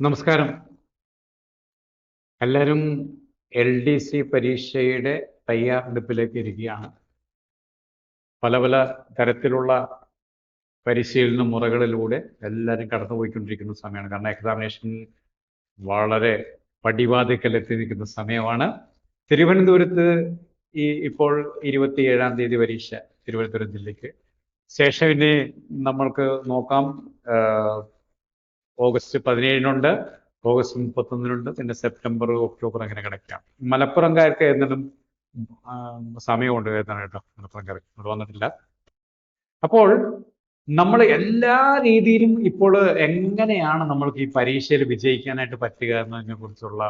നമസ്കാരം. എല്ലാവരും LDC പരീക്ഷയുടെ തയ്യാറെടുപ്പിലേക്ക് ഇരിക്കുകയാണ്. പല പല തരത്തിലുള്ള പരിശീലന മുറകളിലൂടെ എല്ലാവരും കടന്നുപോയിക്കൊണ്ടിരിക്കുന്ന സമയമാണ്. കാരണം എക്സാമിനേഷൻ വളരെ പടിവാതിക്കലെത്തി നിൽക്കുന്ന സമയമാണ്. തിരുവനന്തപുരത്ത് ഇപ്പോൾ 27-ാം തീയതി പരീക്ഷ തിരുവനന്തപുരം ജില്ലയ്ക്ക്. ശേഷം ഇനി നമ്മൾക്ക് നോക്കാം, ഓഗസ്റ്റ് 17-നുണ്ട്, ഓഗസ്റ്റ് 31-നുണ്ട്, പിന്നെ സെപ്റ്റംബർ, ഒക്ടോബർ അങ്ങനെ കിടക്കാം. മലപ്പുറംകാർക്ക് ഏതെങ്കിലും സമയമുണ്ട് എഴുതാൻ കേട്ടോ. മലപ്പുറംകാർക്ക് ഇവിടെ വന്നിട്ടില്ല. അപ്പോൾ നമ്മൾ എല്ലാ രീതിയിലും ഇപ്പോൾ എങ്ങനെയാണ് നമ്മൾക്ക് ഈ പരീക്ഷയിൽ വിജയിക്കാനായിട്ട് പറ്റുക എന്നതിനെ കുറിച്ചുള്ള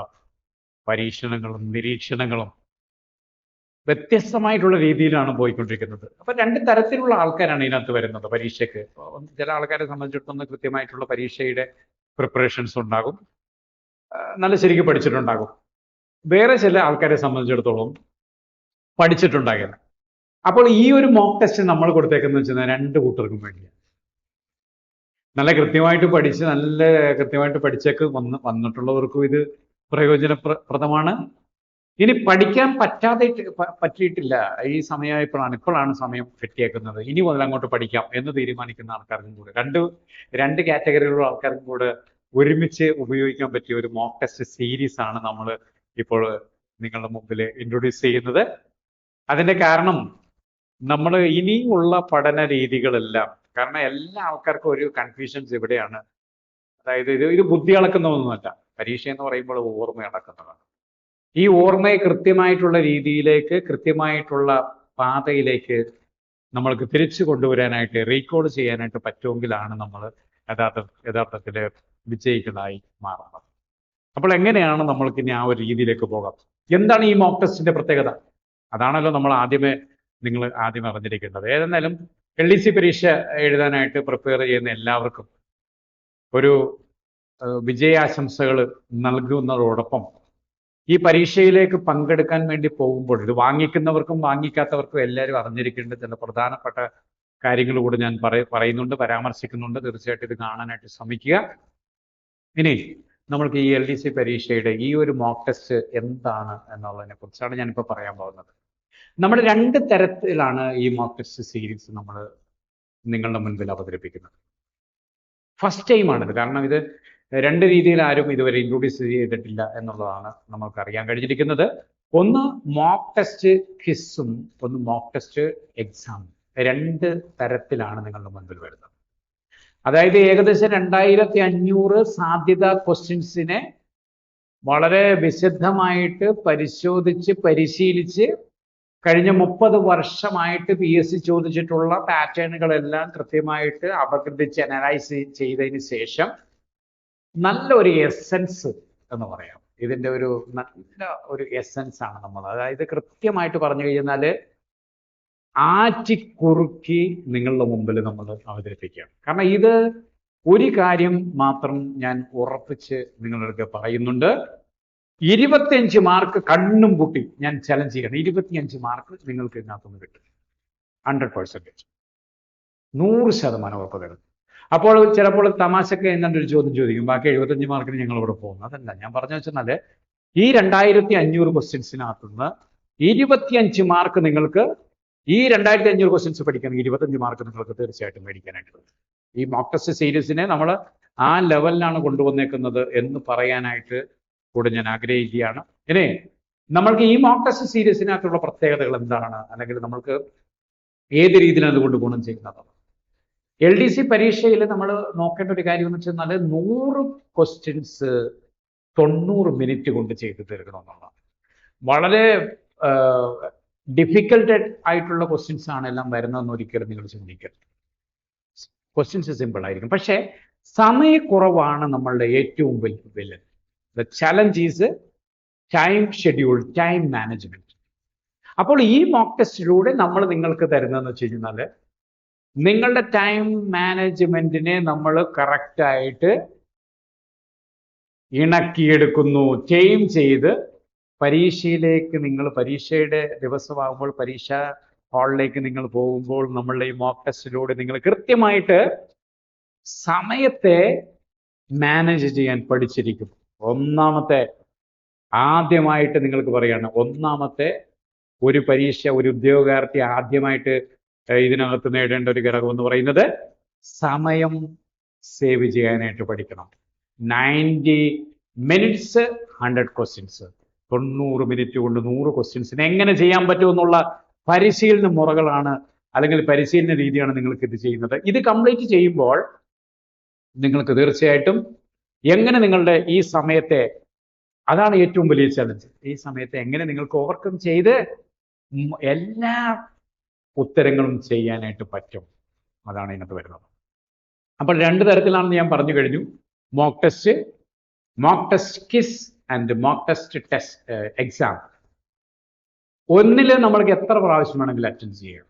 പരീക്ഷണങ്ങളും നിരീക്ഷണങ്ങളും വ്യത്യസ്തമായിട്ടുള്ള രീതിയിലാണ് പോയിക്കൊണ്ടിരിക്കുന്നത്. അപ്പൊ രണ്ട് തരത്തിലുള്ള ആൾക്കാരാണ് ഇതിനകത്ത് വരുന്നത് പരീക്ഷയ്ക്ക്. ചില ആൾക്കാരെ സംബന്ധിച്ചിടത്തോളം കൃത്യമായിട്ടുള്ള പരീക്ഷയുടെ പ്രിപ്പറേഷൻസ് ഉണ്ടാകും, നല്ല ശരിക്കും പഠിച്ചിട്ടുണ്ടാകും. വേറെ ചില ആൾക്കാരെ സംബന്ധിച്ചിടത്തോളം പഠിച്ചിട്ടുണ്ടാകില്ല. അപ്പോൾ ഈ ഒരു മോക്ക് ടെസ്റ്റ് നമ്മൾ കൊടുത്തേക്കെന്ന് വെച്ചാൽ രണ്ട് കൂട്ടർക്കും വേണ്ടിയാണ്. നല്ല കൃത്യമായിട്ട് പഠിച്ചൊക്കെ വന്നിട്ടുള്ളവർക്കും ഇത് പ്രയോജനപ്രദമാണ്. ഇനി പഠിക്കാൻ പറ്റിയിട്ടില്ല, ഈ ഇപ്പോഴാണ് സമയം കിട്ടിയേക്കുന്നത്, ഇനി മുതൽ അങ്ങോട്ട് പഠിക്കാം എന്ന് തീരുമാനിക്കുന്ന ആൾക്കാർക്കും കൂടെ രണ്ട് കാറ്റഗറിയിലുള്ള ആൾക്കാർക്കും കൂടെ ഒരുമിച്ച് ഉപയോഗിക്കാൻ പറ്റിയ ഒരു മോക്ക് ടെസ്റ്റ് സീരീസ് ആണ് നമ്മൾ ഇപ്പോൾ നിങ്ങളുടെ മുമ്പിൽ ഇൻട്രൊഡ്യൂസ് ചെയ്യുന്നത്. അതിന്റെ കാരണം നമ്മൾ ഇനിയുള്ള പഠന രീതികളെല്ലാം, കാരണം എല്ലാ ആൾക്കാർക്കും ഒരു കൺഫ്യൂഷൻസ് ഇവിടെയാണ്. അതായത് ഇത് ബുദ്ധി അളക്കുന്നതൊന്നുമല്ല. പരീക്ഷ എന്ന് പറയുമ്പോൾ ഓർമ്മ അളക്കുന്നതാണ്. ഈ ഓർമ്മയെ കൃത്യമായിട്ടുള്ള രീതിയിലേക്ക്, കൃത്യമായിട്ടുള്ള പാതയിലേക്ക് നമ്മൾക്ക് തിരിച്ചു കൊണ്ടുവരാനായിട്ട്, റീകോൾ ചെയ്യാനായിട്ട് പറ്റുമെങ്കിലാണ് നമ്മൾ യഥാർത്ഥത്തിൽ വിജയികളായി മാറുന്നത്. അപ്പോൾ എങ്ങനെയാണ് നമ്മൾക്ക് ഇനി ആ ഒരു രീതിയിലേക്ക് പോകാം? എന്താണ് ഈ മോക്ക് ടെസ്റ്റിന്റെ പ്രത്യേകത? അതാണല്ലോ നമ്മൾ നിങ്ങൾ ആദ്യം അറിഞ്ഞിരിക്കേണ്ടത്. ഏതെന്നാലും LDC പരീക്ഷ എഴുതാനായിട്ട് പ്രിപ്പയർ ചെയ്യുന്ന എല്ലാവർക്കും ഒരു വിജയാശംസകൾ നൽകുന്നതോടൊപ്പം ഈ പരീക്ഷയിലേക്ക് പങ്കെടുക്കാൻ വേണ്ടി പോകുമ്പോൾ ഇത് വാങ്ങിക്കുന്നവർക്കും വാങ്ങിക്കാത്തവർക്കും എല്ലാവരും അറിഞ്ഞിരിക്കേണ്ട ചില പ്രധാനപ്പെട്ട കാര്യങ്ങൾ കൂടെ ഞാൻ പറയുന്നുണ്ട്, പരാമർശിക്കുന്നുണ്ട്. തീർച്ചയായിട്ടും ഇത് കാണാനായിട്ട് ശ്രമിക്കുക. ഇനി നമ്മൾക്ക് ഈ LDC പരീക്ഷയുടെ ഈ ഒരു മോക്ക് ടെസ്റ്റ് എന്താണ് എന്നുള്ളതിനെ കുറിച്ചാണ് ഞാനിപ്പോൾ പറയാൻ പോകുന്നത്. നമ്മൾ രണ്ട് തരത്തിലാണ് ഈ മോക്ക് ടെസ്റ്റ് സീരീസ് നമ്മൾ നിങ്ങളുടെ മുൻപിൽ അവതരിപ്പിക്കുന്നത്. ഫസ്റ്റ് ടൈമാണിത്, കാരണം ഇത് രണ്ട് രീതിയിൽ ആരും ഇതുവരെ ഇൻട്രൊഡ്യൂസ് ചെയ്തിട്ടില്ല എന്നുള്ളതാണ് നമുക്ക് അറിയാൻ കഴിഞ്ഞിരിക്കുന്നത്. ഒന്ന് മോക്ക് ടെസ്റ്റ് ക്വിസും ഒന്ന് മോക്ക് ടെസ്റ്റ് എക്സാം. രണ്ട് തരത്തിലാണ് നിങ്ങളുടെ മുൻപിൽ വരുന്നത്. അതായത് ഏകദേശം 2500 സാധ്യത ക്വസ്റ്റ്യൻസിനെ വളരെ വിശദമായിട്ട് പരിശീലിച്ച് കഴിഞ്ഞ 30 വർഷമായിട്ട് PSC ചോദിച്ചിട്ടുള്ള പാറ്റേണുകളെല്ലാം കൃത്യമായിട്ട് അപഗ്രഥിച്ച് അനലൈസ് ചെയ്തതിന് ശേഷം നല്ലൊരു എസൻസ് എന്ന് പറയാം, ഇതിൻ്റെ ഒരു നല്ല ഒരു എസൻസ് ആണ് നമ്മൾ. അതായത് കൃത്യമായിട്ട് പറഞ്ഞു കഴിഞ്ഞാൽ ആറ്റിക്കുറുക്കി നിങ്ങളുടെ മുമ്പിൽ നമ്മൾ അവതരിപ്പിക്കുകയാണ്. കാരണം ഇത് ഒരു കാര്യം മാത്രം ഞാൻ ഉറപ്പിച്ച് നിങ്ങളുടെ പറയുന്നുണ്ട്, 25 മാർക്ക് കണ്ണും പൂട്ടി ഞാൻ ചലഞ്ച് ചെയ്യണം. 25 മാർക്ക് നിങ്ങൾക്ക് ഇതിനകത്തുനിന്ന് കിട്ടും, 100%, 100% ഉറപ്പ് തരും. അപ്പോൾ ചിലപ്പോൾ തമാശക്ക് എന്നൊരു ചോദ്യം ചോദിക്കും, ബാക്കി 75 മാർക്കിന് ഞങ്ങൾ ഇവിടെ പോകുന്നു. അതല്ല ഞാൻ പറഞ്ഞു വെച്ചാൽ, ഈ 2500 ക്വസ്റ്റ്യൻസിനകത്തുനിന്ന് 25 മാർക്ക് നിങ്ങൾക്ക്, ഈ 2500 ക്വസ്റ്റ്യൻസ് പഠിക്കണമെങ്കിൽ 25 മാർക്ക് നിങ്ങൾക്ക് തീർച്ചയായിട്ടും മേടിക്കാനായിട്ട് പറ്റും. ഈ മോക്ക് ടെസ്റ്റ് സീരീസിനെ നമ്മൾ ആ ലെവലിലാണ് കൊണ്ടുവന്നേക്കുന്നത് എന്ന് പറയാനായിട്ട് കൂടെ ഞാൻ ആഗ്രഹിക്കുകയാണ്. ഇനി നമ്മൾക്ക് ഈ മോക്ക് ടെസ്റ്റ് സീരീസിനകത്തുള്ള പ്രത്യേകതകൾ എന്താണ്, അല്ലെങ്കിൽ നമ്മൾക്ക് ഏത് രീതിയിലാണ് അതുകൊണ്ട് ഗുണം ചെയ്യുന്നത്? LDC പരീക്ഷയിൽ നമ്മൾ നോക്കേണ്ട ഒരു കാര്യം എന്ന് വെച്ചാൽ 100 ക്വസ്റ്റ്യൻസ് 90 മിനിറ്റ് കൊണ്ട് ചെയ്ത് തീർക്കണമെന്നുള്ളതാണ്. വളരെ ഡിഫിക്കൽട്ട് ആയിട്ടുള്ള ക്വസ്റ്റ്യൻസ് ആണ് എല്ലാം വരുന്നതെന്ന് ഒരിക്കലും നിങ്ങൾ ചിന്തിക്കരുത്. ക്വസ്റ്റ്യൻസ് സിമ്പിൾ ആയിരിക്കും, പക്ഷേ സമയക്കുറവാണ് നമ്മളുടെ ഏറ്റവും വലിയ. The challenge is time schedule, time management. അപ്പോൾ ഈ മോക്ക് ടെസ്റ്റിലൂടെ നമ്മൾ നിങ്ങൾക്ക് തരുന്നതെന്ന് വെച്ച് കഴിഞ്ഞാൽ, നിങ്ങളുടെ ടൈം മാനേജ്മെന്റിനെ നമ്മൾ കറക്റ്റായിട്ട് ഇണക്കിയെടുക്കുന്നു, ടൈം ചെയ്ത് പരീക്ഷയിലേക്ക് പരീക്ഷയുടെ ദിവസമാകുമ്പോൾ പരീക്ഷാ ഹാളിലേക്ക് നിങ്ങൾ പോകുമ്പോൾ നമ്മളുടെ ഈ മോക്ക് ടെസ്റ്റിലൂടെ നിങ്ങൾ കൃത്യമായിട്ട് സമയത്തെ മാനേജ് ചെയ്യാൻ പഠിച്ചിരിക്കും. ആദ്യമായിട്ട് നിങ്ങൾക്ക് പറയാണ്, ഒന്നാമത്തെ ഒരു പരീക്ഷ ഒരു ഉദ്യോഗാർത്ഥി ആദ്യമായിട്ട് ഇതിനകത്ത് നേടേണ്ട ഒരു ഘടകം എന്ന് പറയുന്നത് സമയം സേവ് ചെയ്യാനായിട്ട് പഠിക്കണം. 90 മിനിറ്റ്സ് 100 ക്വസ്റ്റ്യൻസ്, 90 മിനിറ്റ് കൊണ്ട് 100 ക്വസ്റ്റ്യൻസിന് എങ്ങനെ ചെയ്യാൻ പറ്റുമെന്നുള്ള പരിശീലന മുറകളാണ് അല്ലെങ്കിൽ പരിശീലന രീതിയാണ് നിങ്ങൾക്ക് ഇത് ചെയ്യുന്നത്. ഇത് കംപ്ലീറ്റ് ചെയ്യുമ്പോൾ നിങ്ങൾക്ക് തീർച്ചയായിട്ടും എങ്ങനെ നിങ്ങളുടെ ഈ സമയത്തെ, അതാണ് ഏറ്റവും വലിയ ചലഞ്ച്, ഈ സമയത്തെ എങ്ങനെ നിങ്ങൾക്ക് ഓവർകം ചെയ്ത് എല്ലാ ഉത്തരങ്ങളും ചെയ്യാനായിട്ട് പറ്റും, അതാണ് ഇതിനകത്ത് വരുന്നത്. അപ്പോൾ 2 തരത്തിലാണെന്ന് ഞാൻ പറഞ്ഞു കഴിഞ്ഞു. Mock test quiz and mock test exam. ഒന്നില് നമ്മൾക്ക് എത്ര പ്രാവശ്യം വേണമെങ്കിലും അറ്റൻഡ് ചെയ്യാം.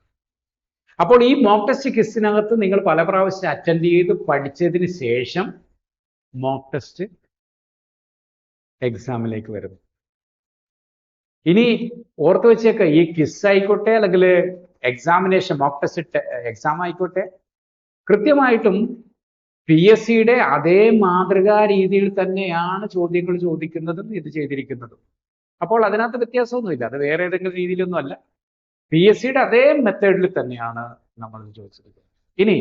അപ്പോൾ ഈ മോക്ക് ടെസ്റ്റ് ക്വിസിനകത്ത് നിങ്ങൾ പല പ്രാവശ്യം അറ്റൻഡ് ചെയ്ത് പഠിച്ചതിന് ശേഷം മോക്ക് ടെസ്റ്റ് എക്സാമിലേക്ക് വരുന്നു. ഇനി ഓർത്ത് വെച്ചേക്ക, ഈ ക്വിസ് ആയിക്കോട്ടെ അല്ലെങ്കിൽ എക്സാമിനേഷൻ മോക്ക് ടെസ്റ്റ് എക്സാം ആയിക്കോട്ടെ, കൃത്യമായിട്ടും PSC അതേ മാതൃകാ രീതിയിൽ തന്നെയാണ് ചോദ്യങ്ങൾ ചോദിക്കുന്നതും ഇത് ചെയ്തിരിക്കുന്നതും. അപ്പോൾ അതിനകത്ത് വ്യത്യാസമൊന്നുമില്ല, അത് വേറെ ഏതെങ്കിലും രീതിയിലൊന്നും അല്ല, PSC അതേ മെത്തേഡിൽ തന്നെയാണ് നമ്മൾ ചോദിച്ചത്. ഇനി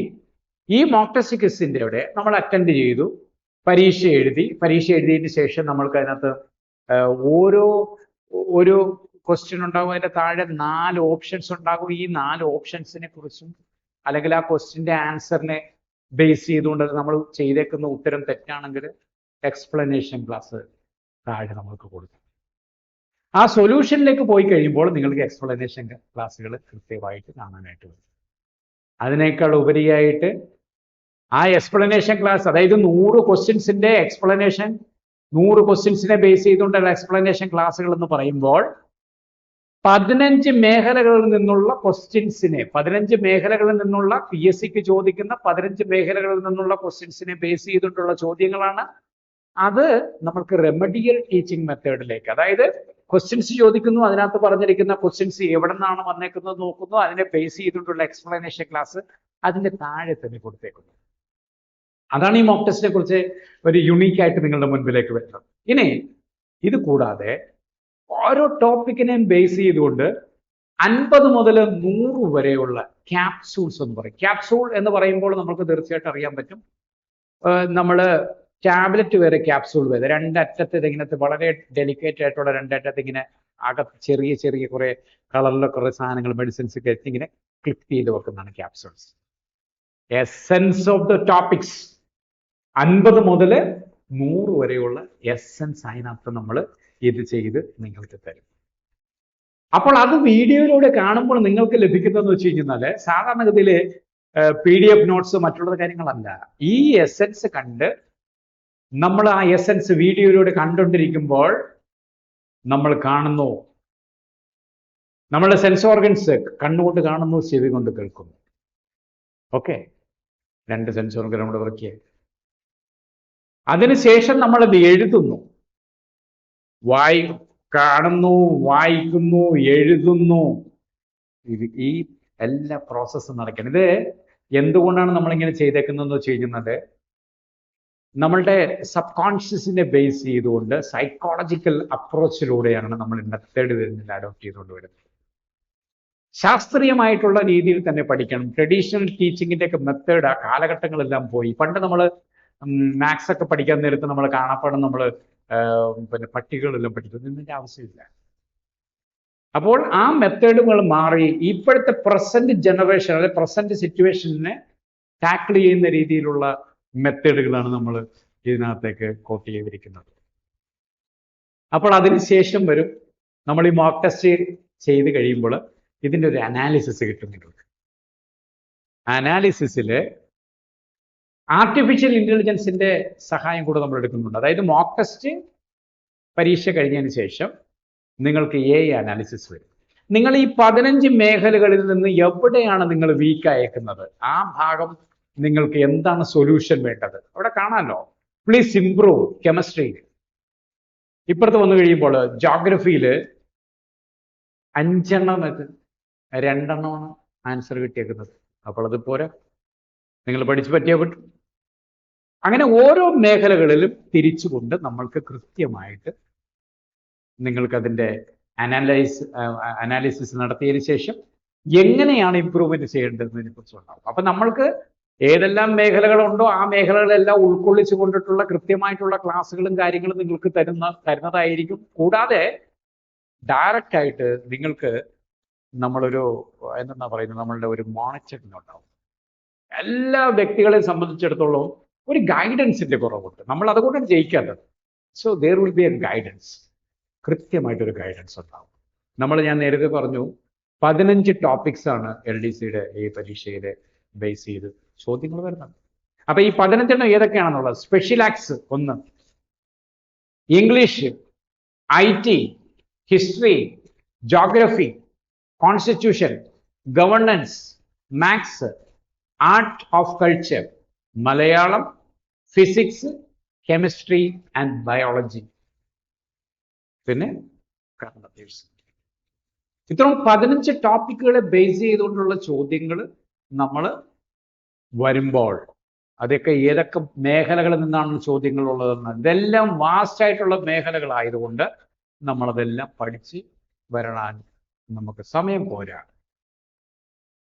ഈ മോക്ക് ടെസ്റ്റ് ക്വിസിൻ്റെ അവിടെ നമ്മൾ അറ്റൻഡ് ചെയ്തു, പരീക്ഷ എഴുതിയതിന് ശേഷം നമ്മൾക്ക് അതിനകത്ത് ഒരു ക്വസ്റ്റ്യൻ ഉണ്ടാകും, അതിൻ്റെ താഴെ 4 ഓപ്ഷൻസ് ഉണ്ടാകും. ഈ 4 ഓപ്ഷൻസിനെ കുറിച്ചും അല്ലെങ്കിൽ ആ ക്വസ്റ്റ്യൻ്റെ ആൻസറിനെ ബേസ് ചെയ്തുകൊണ്ട് നമ്മൾ ചെയ്തേക്കുന്ന ഉത്തരം തെറ്റാണെങ്കിൽ എക്സ്പ്ലനേഷൻ ക്ലാസ് താഴെ നമ്മൾക്ക് കൊടുക്കും. ആ സൊല്യൂഷനിലേക്ക് പോയി കഴിയുമ്പോൾ നിങ്ങൾക്ക് എക്സ്പ്ലനേഷൻ ക്ലാസ്സുകൾ കൃത്യമായിട്ട് കാണാനായിട്ട് വരും. അതിനേക്കാൾ ഉപരിയായിട്ട് ആ എക്സ്പ്ലനേഷൻ ക്ലാസ്, അതായത് 100 ക്വസ്റ്റ്യൻസിൻ്റെ എക്സ്പ്ലനേഷൻ, 100 ക്വസ്റ്റ്യൻസിനെ ബേസ് ചെയ്തുകൊണ്ടുള്ള എക്സ്പ്ലനേഷൻ ക്ലാസ്സുകൾ എന്ന് പറയുമ്പോൾ 15 മേഖലകളിൽ നിന്നുള്ള ക്വസ്റ്റ്യൻസിനെ, 15 മേഖലകളിൽ നിന്നുള്ള PSCക്ക് ചോദിക്കുന്ന 15 മേഖലകളിൽ നിന്നുള്ള ക്വസ്റ്റ്യൻസിനെ ബേസ് ചെയ്തിട്ടുള്ള ചോദ്യങ്ങളാണ്. അത് നമുക്ക് റെമഡിയൽ ടീച്ചിങ് മെത്തേഡിലേക്ക്, അതായത് ക്വസ്റ്റ്യൻസ് ചോദിക്കുന്നു, അതിനകത്ത് പറഞ്ഞിരിക്കുന്ന ക്വസ്റ്റ്യൻസ് എവിടെ നിന്നാണ് വന്നേക്കുന്നത് നോക്കുന്നു, അതിനെ ബേസ് ചെയ്തിട്ടുള്ള എക്സ്പ്ലനേഷൻ ക്ലാസ് അതിന്റെ താഴെ തന്നെ കൊടുത്തേക്കുന്നു. അതാണ് ഈ മോക്ക് ടെസ്റ്റിനെ കുറിച്ച് ഒരു യുണീക്കായിട്ട് നിങ്ങളുടെ മുൻപിലേക്ക് വരുന്നത്. ഇനി ഇത് കൂടാതെ ഓരോ ടോപ്പിക്കിനെയും ബേസ് ചെയ്തുകൊണ്ട് 50 മുതൽ 100 വരെയുള്ള ക്യാപ്സൂൾസ് എന്ന് പറയും. ക്യാപ്സൂൾ എന്ന് പറയുമ്പോൾ നമുക്ക് തീർച്ചയായിട്ടും അറിയാൻ പറ്റും, നമ്മൾ ടാബ്ലറ്റ് വരെ ക്യാപ്സൂൾ വരെ, രണ്ടറ്റത്ത് ഇതിങ്ങനത്തെ വളരെ ഡെലിക്കേറ്റ് ആയിട്ടുള്ള രണ്ടറ്റത്ത് ഇങ്ങനെ അകത്ത് ചെറിയ ചെറിയ കുറെ കളറിലെ കുറെ സാധനങ്ങൾ, മെഡിസിൻസ് ഒക്കെ ഇങ്ങനെ ക്ലിപ്പ് ചെയ്ത് വെക്കുന്നതാണ് capsules. Essence of the topics 50 മുതൽ 100 വരെയുള്ള എസെൻസ് അതിനകത്ത് നമ്മൾ ഇത് ചെയ്ത് നിങ്ങൾക്ക് തരും. അപ്പോൾ അത് വീഡിയോയിലൂടെ കാണുമ്പോൾ നിങ്ങൾക്ക് ലഭിക്കുന്നതെന്ന് വെച്ച് കഴിഞ്ഞാൽ സാധാരണഗതിയിൽ PDF നോട്ട്സ് മറ്റുള്ള കാര്യങ്ങളല്ല. ഈ എസെൻസ് കണ്ട് നമ്മൾ ആ എസെൻസ് വീഡിയോയിലൂടെ കണ്ടുകൊണ്ടിരിക്കുമ്പോൾ നമ്മൾ കാണുന്നു, നമ്മുടെ സെൻസ് ഓർഗൻസ് കണ്ണുകൊണ്ട് കാണുന്നു, ചെവി കൊണ്ട് കേൾക്കുന്നു. ഓക്കെ, 2 സെൻസ് ഓർഗൻ നമ്മുടെ വർക്ക്. അതിനുശേഷം നമ്മളത് എഴുതുന്നു, കാണുന്നു, വായിക്കുന്നു, എഴുതുന്നു. ഈ എല്ലാ പ്രോസസ്സും നടക്കണം. ഇത് എന്തുകൊണ്ടാണ് നമ്മളിങ്ങനെ ചെയ്തേക്കുന്നതെന്ന് വെച്ച് കഴിഞ്ഞാൽ നമ്മളുടെ സബ് കോൺഷ്യസിനെ ബേസ് ചെയ്തുകൊണ്ട് സൈക്കോളജിക്കൽ അപ്രോച്ചിലൂടെയാണ് നമ്മൾ മെത്തേഡ് വരുന്നത് അഡോപ്റ്റ് ചെയ്തുകൊണ്ട് വരുന്നത്. ശാസ്ത്രീയമായിട്ടുള്ള രീതിയിൽ തന്നെ പഠിക്കണം. ട്രഡീഷണൽ ടീച്ചിങ്ങിന്റെ ഒക്കെ മെത്തേഡ് ആ കാലഘട്ടങ്ങളെല്ലാം പോയി. പണ്ട് നമ്മൾ മാത്സ് ഒക്കെ പഠിക്കാൻ നേരത്ത് നമ്മൾ കാണാപ്പാടും നമ്മൾ പിന്നെ പട്ടികളെല്ലാം പഠിക്കുന്നതിൻ്റെ ആവശ്യമില്ല. അപ്പോൾ ആ മെത്തേഡുകൾ മാറി ഇപ്പോഴത്തെ പ്രസന്റ് ജനറേഷൻ അല്ലെ പ്രസന്റ് സിറ്റുവേഷനെ ടാക്കിൾ ചെയ്യുന്ന രീതിയിലുള്ള മെത്തേഡുകളാണ് നമ്മൾ ഇതിനകത്തേക്ക് കോട്ട് ചെയ്തിരിക്കുന്നത്. അപ്പോൾ അതിനുശേഷം വരും നമ്മൾ ഈ മോക്ക് ടെസ്റ്റ് ചെയ്ത് കഴിയുമ്പോൾ ഇതിൻ്റെ ഒരു അനാലിസിസ് കിട്ടും നിങ്ങൾക്ക്. അനാലിസിസിൽ ആർട്ടിഫിഷ്യൽ ഇന്റലിജൻസിന്റെ സഹായം കൂടെ നമ്മൾ എടുക്കുന്നുണ്ട്. അതായത് മോക്ക് ടെസ്റ്റ് പരീക്ഷ കഴിഞ്ഞതിന് ശേഷം നിങ്ങൾക്ക് AI അനാലിസിസ് വരും. നിങ്ങൾ ഈ 15 മേഖലകളിൽ നിന്ന് എവിടെയാണ് നിങ്ങൾ വീക്ക് അയക്കുന്നത്, ആ ഭാഗം നിങ്ങൾക്ക് എന്താണ് സൊല്യൂഷൻ വേണ്ടത് അവിടെ കാണാമല്ലോ. പ്ലീസ് ഇംപ്രൂവ് കെമിസ്ട്രിയിൽ. ഇപ്പുറത്ത് വന്നു കഴിയുമ്പോൾ ജോഗ്രഫിയിൽ 5 എണ്ണം 2 എണ്ണമാണ് ആൻസർ കിട്ടിയേക്കുന്നത്. അപ്പോൾ അത് പോരാ, നിങ്ങൾ പഠിച്ചു പറ്റിയാൽ പറ്റും. അങ്ങനെ ഓരോ മേഖലകളിലും തിരിച്ചുകൊണ്ട് നമ്മൾക്ക് കൃത്യമായിട്ട് നിങ്ങൾക്കതിൻ്റെ അനാലിസിസ് നടത്തിയതിന് ശേഷം എങ്ങനെയാണ് ഇമ്പ്രൂവ്മെന്റ് ചെയ്യേണ്ടതെന്നതിനെ കുറിച്ചുണ്ടാവും. അപ്പം നമ്മൾക്ക് ഏതെല്ലാം മേഖലകളുണ്ടോ ആ മേഖലകളെല്ലാം ഉൾക്കൊള്ളിച്ചു കൊണ്ടിട്ടുള്ള കൃത്യമായിട്ടുള്ള ക്ലാസ്സുകളും കാര്യങ്ങളും നിങ്ങൾക്ക് തരുന്നതായിരിക്കും. കൂടാതെ ഡയറക്റ്റ് ആയിട്ട് നിങ്ങൾക്ക് നമ്മളൊരു എന്താ പറയുന്നത്, നമ്മളുടെ ഒരു മോണിറ്ററിംഗ് ഉണ്ടാവും. എല്ലാ വ്യക്തികളെ സംബന്ധിച്ചിടത്തോളം ഒരു ഗൈഡൻസിന്റെ കുറവുണ്ട്. നമ്മൾ അതുകൊണ്ടാണ് ജയിക്കാത്തത്. So there will be a guidance. കൃത്യമായിട്ടൊരു ഗൈഡൻസ് ഉണ്ടാവും. ഞാൻ നേരത്തെ പറഞ്ഞു 15 ടോപ്പിക്സ് ആണ് LDCയുടെ ഈ പരീക്ഷയുടെ ബേസ് ചെയ്ത് ചോദ്യങ്ങൾ വരുന്നത്. അപ്പൊ ഈ 15 ഏതൊക്കെയാണെന്നുള്ളത്: special acts 1, English, IT, history, geography, constitution, governance, maths, art of culture, Malayalam, physics, chemistry and biology, പിന്നെ കറണ്ട് അഫയേഴ്സ്. ഇത്രയും 15 ടോപ്പിക്കുകളെ ബേസ് ചെയ്തുകൊണ്ടുള്ള ചോദ്യങ്ങൾ നമ്മൾ വരുമ്പോൾ അതൊക്കെ ഏതൊക്കെ മേഖലകളിൽ നിന്നാണ് ചോദ്യങ്ങൾ ഉള്ളതെന്ന്, ഇതെല്ലാം വാസ്റ്റ് ആയിട്ടുള്ള മേഖലകളായതുകൊണ്ട് നമ്മളതെല്ലാം പഠിച്ച് വരാൻ നമുക്ക് സമയം പോരാ.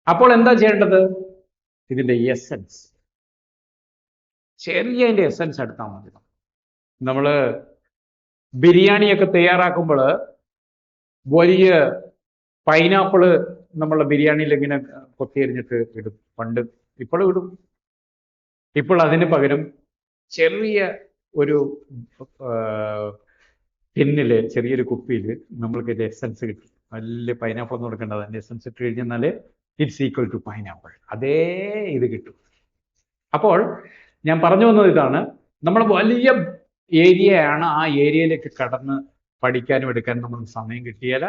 അപ്പോൾ എന്താ ചെയ്യേണ്ടത്? ഇതിൻ്റെ എസൻസ്, ചെറിയതിൻ്റെ എസൻസ് എടുത്താൽ മതി. നമ്മൾ ബിരിയാണിയൊക്കെ തയ്യാറാക്കുമ്പോൾ വലിയ പൈനാപ്പിള് നമ്മളെ ബിരിയാണിയിൽ ഇങ്ങനെ കൊത്തിയരിഞ്ഞിട്ട് ഇടും. പണ്ട്, ഇപ്പോഴും ഇടും. ഇപ്പോൾ അതിന് പകരം ചെറിയ ഒരു ടിന്നില്, ചെറിയൊരു കുപ്പിയിൽ നമ്മൾക്ക് ഇത് എസൻസ് കിട്ടും. വലിയ പൈനാപ്പിൾ ഒന്നും കൊടുക്കേണ്ടത്, അതിൻ്റെ എസൻസ് ഇട്ട് കഴിഞ്ഞാൽ ഇറ്റ്സ് ഈക്വൽ ടു പൈനാപ്പിൾ. അതേ ഇത് കിട്ടും. അപ്പോൾ ഞാൻ പറഞ്ഞു വന്നത് ഇതാണ്: നമ്മൾ വലിയ ഏരിയയാണ്, ആ ഏരിയയിലേക്ക് കടന്ന് പഠിക്കാനും എടുക്കാനും നമ്മൾ സമയം കിട്ടിയാൽ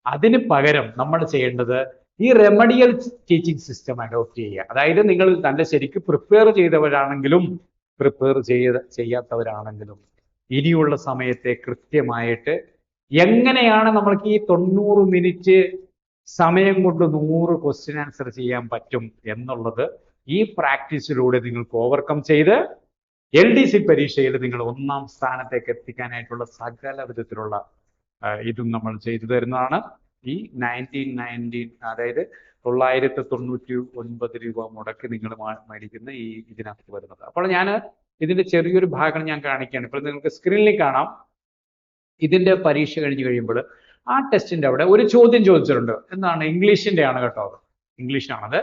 അതിന് പകരം നമ്മൾ ചെയ്യേണ്ടത് ഈ റെമഡിയൽ ടീച്ചിങ് സിസ്റ്റം അഡോപ്റ്റ് ചെയ്യുക. അതായത് നിങ്ങൾ നല്ല ശരിക്കും പ്രിപ്പയർ ചെയ്തവരാണെങ്കിലും പ്രിപ്പയർ ചെയ്യാത്തവരാണെങ്കിലും ഇനിയുള്ള സമയത്തെ കൃത്യമായിട്ട് എങ്ങനെയാണ് നമ്മൾക്ക് ഈ 90 മിനിറ്റ് സമയം കൊണ്ട് 100 ക്വസ്റ്റ്യൻ ആൻസർ ചെയ്യാൻ പറ്റും എന്നുള്ളത് ഈ പ്രാക്ടീസിലൂടെ നിങ്ങൾക്ക് ഓവർകം ചെയ്ത് LDC പരീക്ഷയിൽ നിങ്ങൾ 1ാം സ്ഥാനത്തേക്ക് എത്തിക്കാനായിട്ടുള്ള സകല വിധത്തിലുള്ള ഇതും നമ്മൾ ചെയ്തു തരുന്നതാണ്. ഈ 1990, അതായത് 999 രൂപ മുടക്കി നിങ്ങൾ മേടിക്കുന്ന ഈ ഇതിനകത്ത് വരുന്നത്. അപ്പോൾ ഞാൻ ഇതിന്റെ ചെറിയൊരു ഭാഗം ഞാൻ കാണിക്കുകയാണ്. ഇപ്പോൾ നിങ്ങൾക്ക് സ്ക്രീനിൽ കാണാം. ഇതിന്റെ പരീക്ഷ കഴിഞ്ഞ് കഴിയുമ്പോൾ ആ ടെസ്റ്റിന്റെ അവിടെ ഒരു ചോദ്യം ചോദിച്ചിട്ടുണ്ട്. എന്താണ്? ഇംഗ്ലീഷിന്റെ ആണ് കേട്ടോ, ഇംഗ്ലീഷാണത്.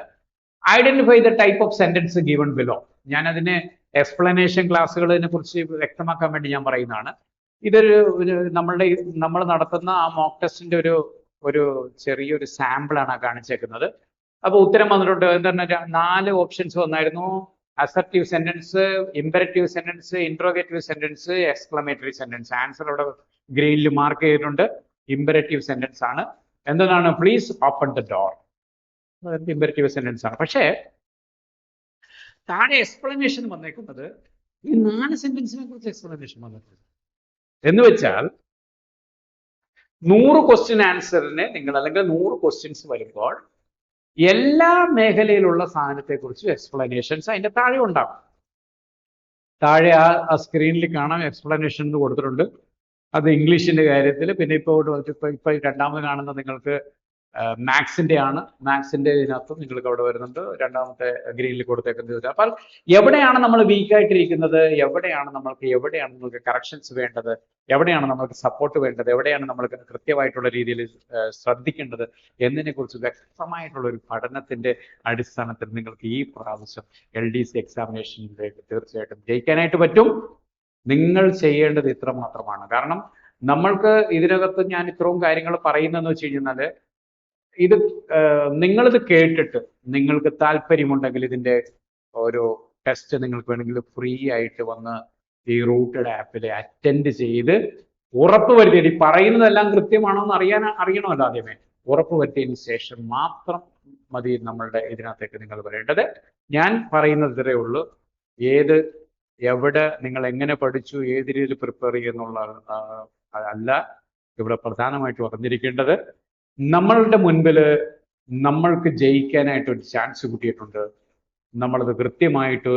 Identify the type of sentence given below. ഞാൻ അതിനെ എക്സ്പ്ലനേഷൻ ക്ലാസ്സുകളെ കുറിച്ച് വ്യക്തമാക്കാൻ വേണ്ടി ഞാൻ പറയുന്നതാണ്. നമ്മൾ നടത്തുന്ന ആ മോക്ക് ടെസ്റ്റിന്റെ ഒരു ചെറിയൊരു സാമ്പിളാണ് കാണിച്ചേക്കുന്നത്. അപ്പോൾ ഉത്തരം വന്നിട്ടുണ്ട്. എന്താണ്? 4 ഓപ്ഷൻസ് വന്നായിരുന്നു: assertive sentence, imperative sentence, interrogative sentence, exclamatory sentence. Answer അവിടെ ഗ്രീനിൽ മാർക്ക് ചെയ്തിട്ടുണ്ട്. ഇമ്പരറ്റീവ് സെന്റൻസ് ആണ്. എന്താണ്? Please open the door. Imperative sentence ആണ്. പക്ഷേ താഴെ എക്സ്പ്ലനേഷൻ വന്നേക്കുന്നത് ഈ 4 സെന്റൻസിനെ കുറിച്ച് എക്സ്പ്ലനേഷൻ വന്നിട്ടുണ്ട്. എന്ന് വെച്ചാൽ 100 ക്വസ്റ്റ്യൻ ആൻസറിനെ നിങ്ങൾ, അല്ലെങ്കിൽ 100 ക്വസ്റ്റ്യൻസ് വരുമ്പോൾ എല്ലാ മേഖലയിലുള്ള സാധനത്തെക്കുറിച്ച് എക്സ്പ്ലനേഷൻസ് അതിന്റെ താഴെ ഉണ്ടാകും. താഴെ ആ സ്ക്രീനിൽ കാണാം, എക്സ്പ്ലനേഷൻ എന്ന് കൊടുത്തിട്ടുണ്ട്. അത് ഇംഗ്ലീഷിന്റെ കാര്യത്തിൽ. പിന്നെ ഇപ്പൊ രണ്ടാമത് കാണുന്നത് നിങ്ങൾക്ക് മാത്സിന്റെ ആണ്. മാത്സിന്റെ ഇതിനകത്തും നിങ്ങൾക്ക് അവിടെ വരുന്നുണ്ട്. രണ്ടാമത്തെ ഗ്രീനിൽ കൊടുത്തേക്കുന്നത്. അപ്പോൾ എവിടെയാണ് നമ്മൾ വീക്കായിട്ടിരിക്കുന്നത്, എവിടെയാണ് നമ്മൾക്ക് കറക്ഷൻസ് വേണ്ടത്, എവിടെയാണ് നമ്മൾക്ക് സപ്പോർട്ട് വേണ്ടത്, എവിടെയാണ് നമ്മൾ കൃത്യമായിട്ടുള്ള രീതിയിൽ ശ്രദ്ധിക്കേണ്ടത് എന്നതിനെ കുറിച്ച് വ്യക്തമായിട്ടുള്ള ഒരു പഠനത്തിന്റെ അടിസ്ഥാനത്തിൽ നിങ്ങൾക്ക് ഈ പ്രാവശ്യം LDC എക്സാമിനേഷനിലേക്ക് തീർച്ചയായിട്ടും ജയിക്കാനായിട്ട് പറ്റും. നിങ്ങൾ ചെയ്യേണ്ടത് ഇത്ര മാത്രമാണ്. കാരണം നമ്മൾക്ക് ഇതിനകത്ത് ഞാൻ ഇത്രയും കാര്യങ്ങൾ പറയുന്നതെന്ന് വെച്ച് കഴിഞ്ഞാൽ, ഇത് നിങ്ങളിത് കേട്ടിട്ട് നിങ്ങൾക്ക് താല്പര്യമുണ്ടെങ്കിൽ ഇതിന്റെ ഒരു ടെസ്റ്റ് നിങ്ങൾക്ക് വേണമെങ്കിൽ ഫ്രീ ആയിട്ട് വന്ന് ഈ റൂട്ടഡ് ആപ്പിൽ അറ്റൻഡ് ചെയ്ത് ഉറപ്പ് വരുത്തിയിട്ട്, ഈ പറയുന്നതെല്ലാം കൃത്യമാണോ എന്ന് അറിയണമല്ലോ ആദ്യമേ. ഉറപ്പ് വരുത്തിയതിന് ശേഷം മാത്രം മതി നമ്മളുടെ ഇതിനകത്തേക്ക് നിങ്ങൾ വരേണ്ടത്. ഞാൻ പറയുന്നത് ഇത്രേ ഉള്ളൂ. എവിടെ നിങ്ങൾ എങ്ങനെ പഠിച്ചു, ഏത് രീതിയിൽ പ്രിപ്പയർ ചെയ്യുന്നുള്ള അല്ല ഇവിടെ പ്രധാനമായിട്ട് പറഞ്ഞിരിക്കേണ്ടത്. നമ്മളുടെ മുൻപിൽ നമ്മൾക്ക് ജയിക്കാനായിട്ട് ഒരു ചാൻസ് കിട്ടിയിട്ടുണ്ട്. നമ്മളത് കൃത്യമായിട്ട്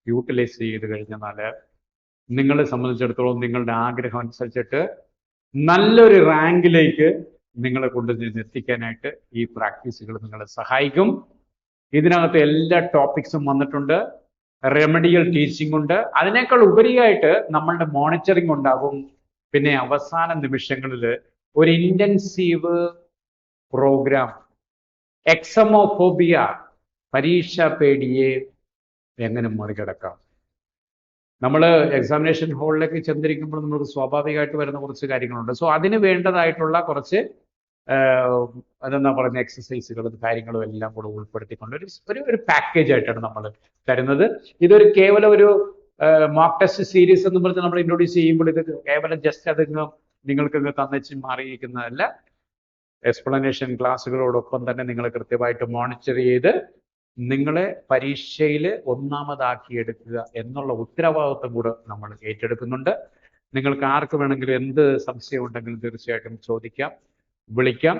യൂട്ടിലൈസ് ചെയ്ത് കഴിഞ്ഞാൽ നിങ്ങളെ സംബന്ധിച്ചിടത്തോളം നിങ്ങളുടെ ആഗ്രഹം അനുസരിച്ചിട്ട് നല്ലൊരു റാങ്കിലേക്ക് നിങ്ങളെ കൊണ്ട് എത്തിക്കാനായിട്ട് ഈ പ്രാക്ടീസുകൾ നിങ്ങളെ സഹായിക്കും. ഇതിനകത്ത് എല്ലാ ടോപ്പിക്സും വന്നിട്ടുണ്ട്. റെമഡിയൽ ടീച്ചിങ് ഉണ്ട്. അതിനേക്കാൾ ഉപരിയായിട്ട് നമ്മളുടെ മോണിറ്ററിംഗ് ഉണ്ടാകും. പിന്നെ അവസാന നിമിഷങ്ങളിൽ ഒരു ഇൻറ്റൻസീവ് പ്രോഗ്രാം, എക്സമോഫോബിയ, പരീക്ഷ പേടിയെ എങ്ങനെ മറികടക്കാം. നമ്മൾ എക്സാമിനേഷൻ ഹാളിലേക്ക് ചെന്നിരിക്കുമ്പോൾ നമുക്ക് സ്വാഭാവികമായിട്ട് വരുന്ന കുറച്ച് കാര്യങ്ങളുണ്ട്. സോ അതിന് വേണ്ടതായിട്ടുള്ള കുറച്ച് അതെന്താ പറയുന്ന എക്സസൈസുകളും കാര്യങ്ങളും എല്ലാം കൂടെ ഉൾപ്പെടുത്തിക്കൊണ്ട് ഒരു പാക്കേജ് ആയിട്ടാണ് നമ്മൾ തരുന്നത്. ഇതൊരു കേവലം ഒരു മോക്ക് ടെസ്റ്റ് സീരീസ് എന്ന് പറഞ്ഞ് നമ്മൾ ഇൻട്രൊഡ്യൂസ് ചെയ്യുമ്പോൾ ഇത് കേവലം ജസ്റ്റ് അതിങ്ങ് നിങ്ങൾക്ക് തന്നിച്ച് മാറിയിരിക്കുന്നതല്ല. എക്സ്പ്ലനേഷൻ ക്ലാസ്സുകളോടൊപ്പം തന്നെ നിങ്ങൾ കൃത്യമായിട്ട് മോണിറ്റർ ചെയ്ത് നിങ്ങളെ പരീക്ഷയിൽ ഒന്നാമതാക്കിയെടുക്കുക എന്നുള്ള ഉത്തരവാദിത്വം കൂടെ നമ്മൾ ഏറ്റെടുക്കുന്നുണ്ട്. നിങ്ങൾക്ക് ആർക്ക് വേണമെങ്കിലും എന്ത് സംശയം ഉണ്ടെങ്കിലും തീർച്ചയായിട്ടും ചോദിക്കാം, വിളിക്കാം.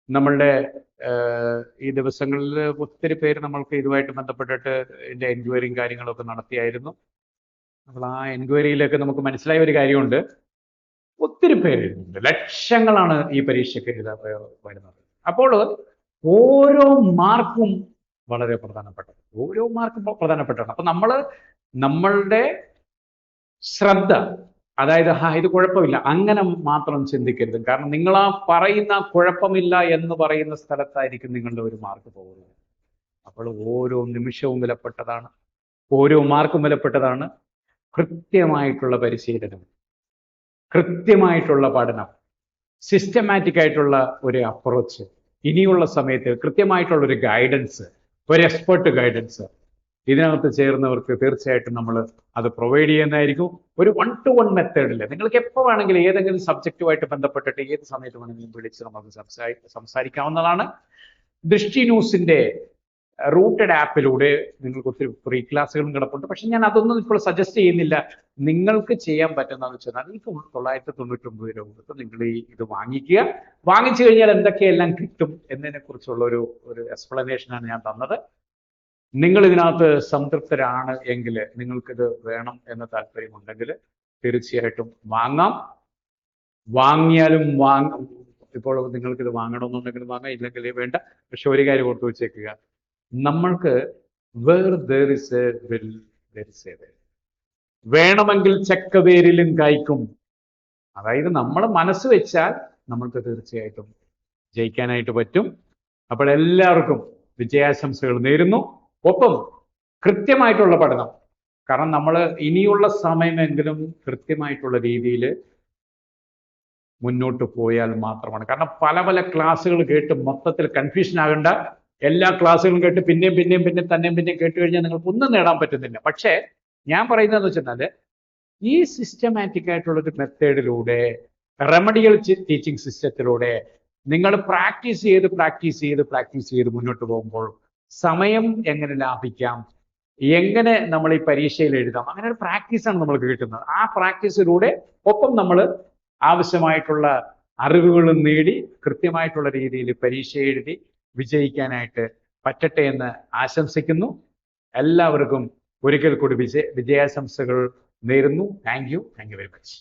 നമ്മളുടെ ഈ ദിവസങ്ങളിൽ ഒത്തിരി പേര് നമ്മൾക്ക് ഇതുമായിട്ട് ബന്ധപ്പെട്ടിട്ട് ഇതിൻ്റെ എൻക്വയറിയും കാര്യങ്ങളൊക്കെ നടത്തിയായിരുന്നു. അപ്പോൾ ആ എൻക്വയറിയിലൊക്കെ നമുക്ക് മനസ്സിലായ ഒരു കാര്യമുണ്ട്. ഒത്തിരി പേരുണ്ട്, ലക്ഷങ്ങളാണ് ഈ പരീക്ഷയ്ക്ക് വരുന്നത്. അപ്പോൾ ഓരോ മാർക്കും വളരെ പ്രധാനപ്പെട്ടത്, ഓരോ മാർക്കും പ്രധാനപ്പെട്ടതാണ്. അപ്പം നമ്മളുടെ ശ്രദ്ധ, അതായത് ഇത് കുഴപ്പമില്ല അങ്ങനെ മാത്രം ചിന്തിക്കരുത്. കാരണം നിങ്ങൾ ആ പറയുന്ന കുഴപ്പമില്ല എന്ന് പറയുന്ന സ്ഥലത്തായിരിക്കും നിങ്ങളുടെ ഒരു മാർക്ക് പോകുന്നത്. അപ്പോൾ ഓരോ നിമിഷവും വിലപ്പെട്ടതാണ്, ഓരോ മാർക്കും വിലപ്പെട്ടതാണ്. കൃത്യമായിട്ടുള്ള പരിശീലനം, കൃത്യമായിട്ടുള്ള പഠനം, സിസ്റ്റമാറ്റിക് ആയിട്ടുള്ള ഒരു അപ്രോച്ച്, ഇനിയുള്ള സമയത്ത് കൃത്യമായിട്ടുള്ള ഒരു ഗൈഡൻസ്, ഒരു എക്സ്പെർട്ട് ഗൈഡൻസ് ഇതിനകത്ത് ചേർന്നവർക്ക് തീർച്ചയായിട്ടും നമ്മൾ അത് പ്രൊവൈഡ് ചെയ്യുന്നതായിരിക്കും. ഒരു 1-to-1 മെത്തേഡിൽ നിങ്ങൾക്ക് എപ്പോൾ വേണമെങ്കിലും ഏതെങ്കിലും സബ്ജക്റ്റുമായിട്ട് ബന്ധപ്പെട്ടിട്ട് ഏത് സമയത്ത് വേണമെങ്കിലും വിളിച്ച് നമുക്ക് സംസാരിക്കാവുന്നതാണ്. ദൃഷ്ടി ന്യൂസിൻ്റെ റൂട്ടഡ് ആപ്പിലൂടെ നിങ്ങൾക്ക് ഒത്തിരി ഫ്രീ ക്ലാസ്സുകളും കിടപ്പുണ്ട്. പക്ഷെ ഞാൻ അതൊന്നും ഇപ്പോൾ സജസ്റ്റ് ചെയ്യുന്നില്ല. നിങ്ങൾക്ക് ചെയ്യാൻ പറ്റുന്നതെന്ന് വെച്ചാൽ ഈ 999 രൂപ കൊടുത്ത് നിങ്ങൾ ഇത് വാങ്ങിക്കുക. വാങ്ങിച്ചു കഴിഞ്ഞാൽ എന്തൊക്കെയെല്ലാം കിട്ടും എന്നതിനെക്കുറിച്ചുള്ള ഒരു എക്സ്പ്ലനേഷനാണ് ഞാൻ തന്നത്. നിങ്ങൾ ഇതിനകത്ത് സംതൃപ്തരാണ് എങ്കിൽ, നിങ്ങൾക്കിത് വേണം എന്ന് താല്പര്യമുണ്ടെങ്കിൽ തീർച്ചയായിട്ടും വാങ്ങാം. വാങ്ങിയാലും ഇപ്പോൾ നിങ്ങൾക്കിത് വാങ്ങണമെന്നുണ്ടെങ്കിൽ വാങ്ങാം, ഇല്ലെങ്കിൽ വേണ്ട. പക്ഷെ ഒരു കാര്യം ഓർത്ത് വെച്ചേക്കുക, നമ്മൾക്ക് വേണമെങ്കിൽ ചക്കവേരിലും കായ്ക്കും. അതായത് നമ്മൾ മനസ്സ് വെച്ചാൽ നമ്മൾക്ക് തീർച്ചയായിട്ടും ജയിക്കാനായിട്ട് പറ്റും. അപ്പോൾ എല്ലാവർക്കും വിജയാശംസകൾ നേരുന്നു. ഒപ്പം കൃത്യമായിട്ടുള്ള പഠനം, കാരണം നമ്മൾ ഇനിയുള്ള സമയമെങ്കിലും കൃത്യമായിട്ടുള്ള രീതിയിൽ മുന്നോട്ട് പോയാൽ മാത്രമാണ്. കാരണം പല ക്ലാസ്സുകൾ കേട്ട് മൊത്തത്തിൽ കൺഫ്യൂഷൻ ആകേണ്ട. എല്ലാ ക്ലാസ്സുകളും കേട്ട് പിന്നെയും കേട്ട് കഴിഞ്ഞാൽ നിങ്ങൾക്ക് ഒന്നും നേടാൻ പറ്റുന്നില്ല. പക്ഷേ ഞാൻ പറയുന്നതെന്ന് വെച്ചാൽ ഈ സിസ്റ്റമാറ്റിക് ആയിട്ടുള്ളൊരു മെത്തേഡിലൂടെ, റെമഡിയൽ ടീച്ചിങ് സിസ്റ്റത്തിലൂടെ നിങ്ങൾ പ്രാക്ടീസ് ചെയ്ത് മുന്നോട്ട് പോകുമ്പോൾ സമയം എങ്ങനെ ലാഭിക്കാം, എങ്ങനെ നമ്മൾ ഈ പരീക്ഷയിൽ എഴുതാം, അങ്ങനെ ഒരു പ്രാക്ടീസാണ് നമ്മൾക്ക് കിട്ടുന്നത്. ആ പ്രാക്ടീസിലൂടെ ഒപ്പം നമ്മൾ ആവശ്യമായിട്ടുള്ള അറിവുകളും നേടി കൃത്യമായിട്ടുള്ള രീതിയിൽ പരീക്ഷ എഴുതി വിജയിക്കാനായിട്ട് പറ്റട്ടെ എന്ന് ആശംസിക്കുന്നു. എല്ലാവർക്കും ഒരിക്കൽ കൂടി വിജയാശംസകൾ നേരുന്നു. Thank you very much.